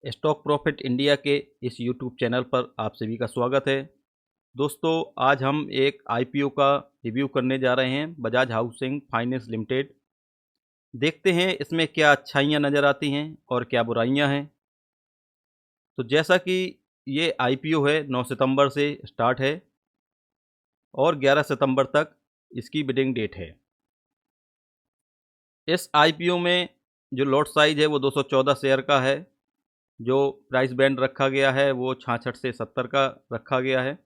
Stock profit India के इस YouTube channel पर आप सभी का स्वागत है। दोस्तों, आज हम एक आईपीओ का रिव्यू करने जा रहे हैं, बजाज हाउसिंग फाइनेंस लिमिटेड। देखते हैं इसमें क्या अच्छाइयाँ नज़र आती हैं और क्या बुराइयाँ हैं। तो जैसा कि ये आईपीओ है 9 सितंबर से स्टार्ट है और 11 सितंबर तक इसकी बिडिंग डेट है। इस आईपीओ में जो लॉट साइज़ है वो 214 शेयर का है। जो प्राइस बैंड रखा गया है वो 66 से 70 का रखा गया है।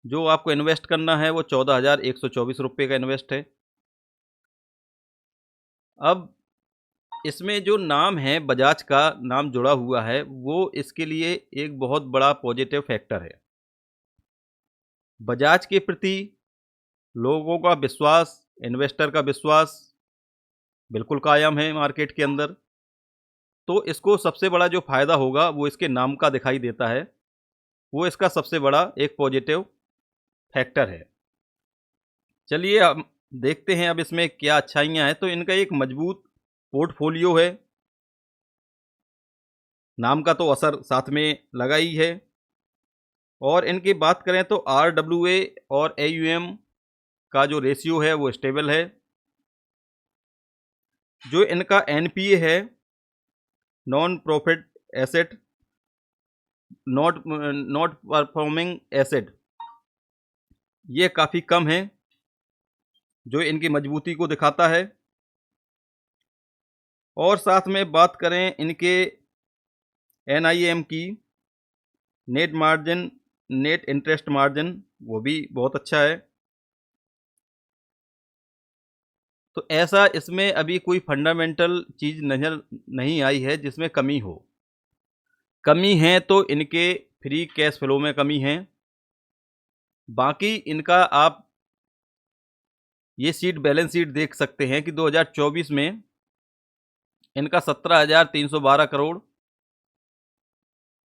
जो आपको इन्वेस्ट करना है वो 14,124 रुपये का इन्वेस्ट है। अब इसमें जो नाम है बजाज का नाम जुड़ा हुआ है वो इसके लिए एक बहुत बड़ा पॉजिटिव फैक्टर है। बजाज के प्रति लोगों का विश्वास, इन्वेस्टर का विश्वास बिल्कुल कायम है मार्केट के अंदर। तो इसको सबसे बड़ा जो फ़ायदा होगा वो इसके नाम का दिखाई देता है। वो इसका सबसे बड़ा एक पॉजिटिव फैक्टर है। चलिए हम देखते हैं अब इसमें क्या अच्छाइयाँ हैं। तो इनका एक मजबूत पोर्टफोलियो है। नाम का तो असर साथ में लगा ही है। और इनकी बात करें तो आरडब्ल्यूए और एयूएम का जो रेशियो है वो स्टेबल है। जो इनका एनपीए है, non profit asset, not performing asset, ये काफ़ी कम है, जो इनकी मजबूती को दिखाता है। और साथ में बात करें इनके एनआईएम की, net margin, net interest margin, वो भी बहुत अच्छा है। तो ऐसा इसमें अभी कोई फंडामेंटल चीज़ नज़र नहीं आई है जिसमें कमी हो। कमी है तो इनके फ्री कैश फ्लो में कमी है। बाकी इनका आप ये शीट, बैलेंस शीट देख सकते हैं कि 2024 में इनका 17,312 करोड़,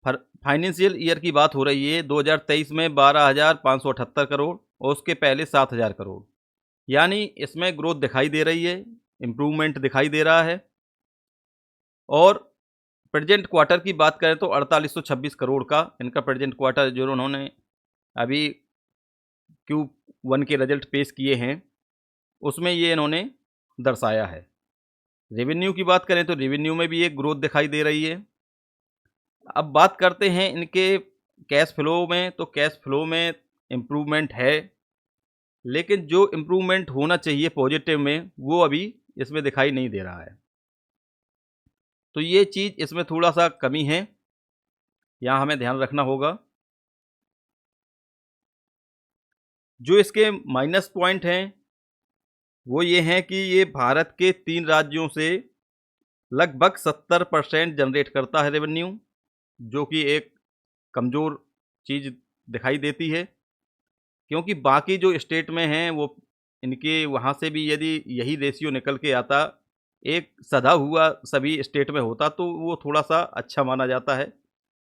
फाइनेंशियल ईयर की बात हो रही है, 2023 में 12,578 करोड़ और उसके पहले 7,000 करोड़। यानी इसमें ग्रोथ दिखाई दे रही है, इम्प्रूवमेंट दिखाई दे रहा है। और प्रेजेंट क्वार्टर की बात करें तो 4826 करोड़ का इनका प्रेजेंट क्वार्टर जो उन्होंने अभी Q1 के रिजल्ट पेश किए हैं उसमें ये इन्होंने दर्शाया है। रेवेन्यू की बात करें तो रेवेन्यू में भी एक ग्रोथ दिखाई दे रही है। अब बात करते हैं इनके कैश फ्लो में। तो कैश फ्लो में इम्प्रूवमेंट है, लेकिन जो इम्प्रूवमेंट होना चाहिए पॉजिटिव में वो अभी इसमें दिखाई नहीं दे रहा है। तो ये चीज़ इसमें थोड़ा सा कमी है, यहाँ हमें ध्यान रखना होगा। जो इसके माइनस पॉइंट हैं वो ये हैं कि ये भारत के 3 राज्यों से लगभग 70% जनरेट करता है रेवेन्यू, जो कि एक कमज़ोर चीज़ दिखाई देती है। क्योंकि बाकी जो स्टेट में हैं वो इनके वहाँ से भी यदि यही रेशियो निकल के आता, एक सधा हुआ सभी स्टेट में होता, तो वो थोड़ा-सा अच्छा माना जाता है।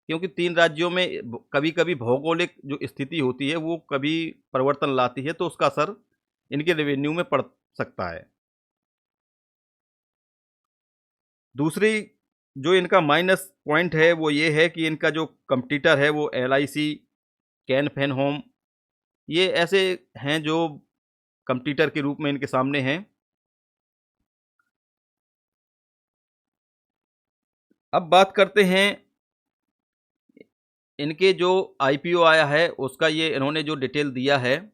क्योंकि 3 राज्यों में कभी-कभी भौगोलिक जो स्थिति होती है वो कभी परिवर्तन लाती है, तो उसका असर इनके रेवेन्यू में पड़ सकता है। दूसरी जो इनका माइनस पॉइंट है वो ये है कि इनका जो कॉम्पिटिटर है वो एलआईसी, कैन फिन होम, ये ऐसे हैं जो कॉम्पिटिटर के रूप में इनके सामने हैं। अब बात करते हैं इनके जो आईपीओ आया है उसका, ये इन्होंने जो डिटेल दिया है,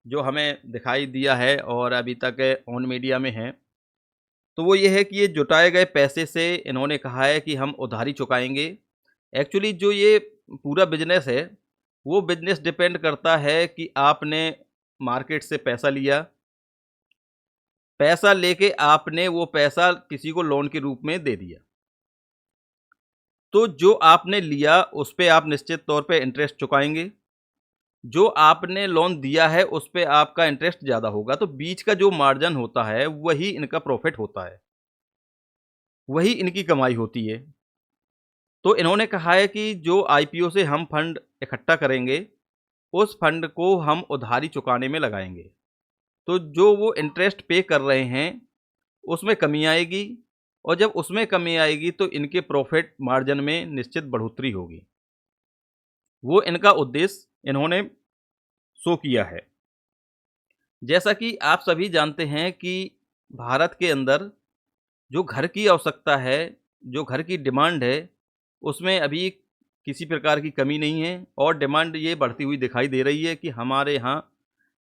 जो हमें दिखाई दिया है और अभी तक ऑन मीडिया में है, तो वो ये है कि ये जुटाए गए पैसे से इन्होंने कहा है कि हम उधारी चुकाएँगे। एक्चुअली जो ये पूरा बिज़नेस है, वो बिज़नेस डिपेंड करता है कि आपने मार्केट से पैसा लिया, पैसा लेके आपने वो पैसा किसी को लोन के रूप में दे दिया। तो जो आपने लिया उस पे आप निश्चित तौर पे इंटरेस्ट चुकाएँगे। जो आपने लोन दिया है उस पे आपका इंटरेस्ट ज़्यादा होगा, तो बीच का जो मार्जिन होता है वही इनका प्रॉफ़िट होता है, वही इनकी कमाई होती है। तो इन्होंने कहा है कि जो आईपीओ से हम फंड इकट्ठा करेंगे, उस फंड को हम उधारी चुकाने में लगाएँगे। तो जो वो इंटरेस्ट पे कर रहे हैं, उसमें कमी आएगी और जब उसमें कमी आएगी तो इनके प्रॉफिट मार्जिन में निश्चित बढ़ोतरी होगी। वो इनका उद्देश्य इन्होंने शो किया है। जैसा कि आप सभी जानते हैं कि भारत के अंदर जो घर की आवश्यकता है, जो घर की डिमांड है, उसमें अभी किसी प्रकार की कमी नहीं है और डिमांड ये बढ़ती हुई दिखाई दे रही है कि हमारे यहाँ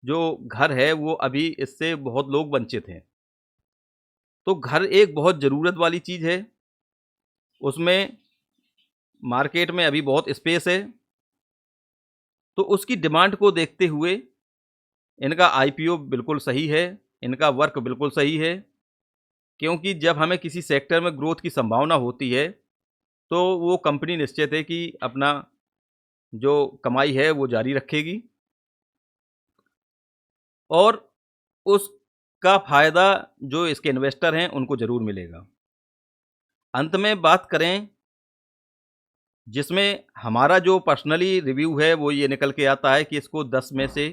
जो घर है वो अभी इससे बहुत लोग वंचित हैं। तो घर एक बहुत ज़रूरत वाली चीज़ है, उसमें मार्केट में अभी बहुत स्पेस है, तो उसकी डिमांड को देखते हुए इनका आईपीओ बिल्कुल सही है, इनका वर्क बिल्कुल सही है। क्योंकि जब हमें किसी सेक्टर में ग्रोथ की संभावना होती है, तो वो कंपनी निश्चित है कि अपना जो कमाई है वो जारी रखेगी और उसका फ़ायदा जो इसके इन्वेस्टर हैं उनको ज़रूर मिलेगा। अंत में बात करें जिसमें हमारा जो पर्सनली रिव्यू है वो ये निकल के आता है कि इसको 10 में से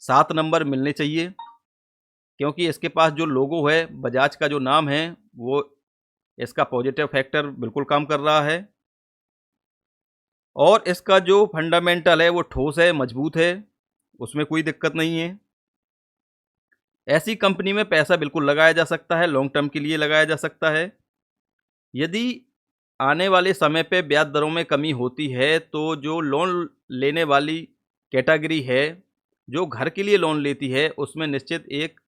7 नंबर मिलने चाहिए, क्योंकि इसके पास जो लोगो है, बजाज का जो नाम है, वो इसका पॉजिटिव फैक्टर बिल्कुल काम कर रहा है और इसका जो फंडामेंटल है वो ठोस है, मजबूत है, उसमें कोई दिक्कत नहीं है। ऐसी कंपनी में पैसा बिल्कुल लगाया जा सकता है, लॉन्ग टर्म के लिए लगाया जा सकता है। यदि आने वाले समय पे ब्याज दरों में कमी होती है, तो जो लोन लेने वाली कैटेगरी है, जो घर के लिए लोन लेती है, उसमें निश्चित एक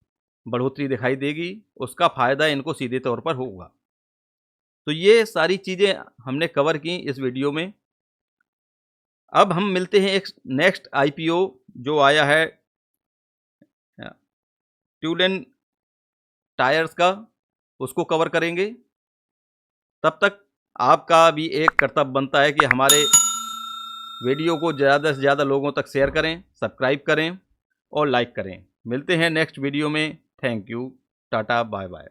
बढ़ोतरी दिखाई देगी, उसका फ़ायदा इनको सीधे तौर पर होगा। तो ये सारी चीज़ें हमने कवर की इस वीडियो में। अब हम मिलते हैं एक नेक्स्ट आईपीओ जो आया है ट्यूलन टायर्स का, उसको कवर करेंगे। तब तक आपका भी एक कर्तव्य बनता है कि हमारे वीडियो को ज़्यादा से ज़्यादा लोगों तक शेयर करें, सब्सक्राइब करें और लाइक करें। मिलते हैं नेक्स्ट वीडियो में। Thank you, tata, bye bye.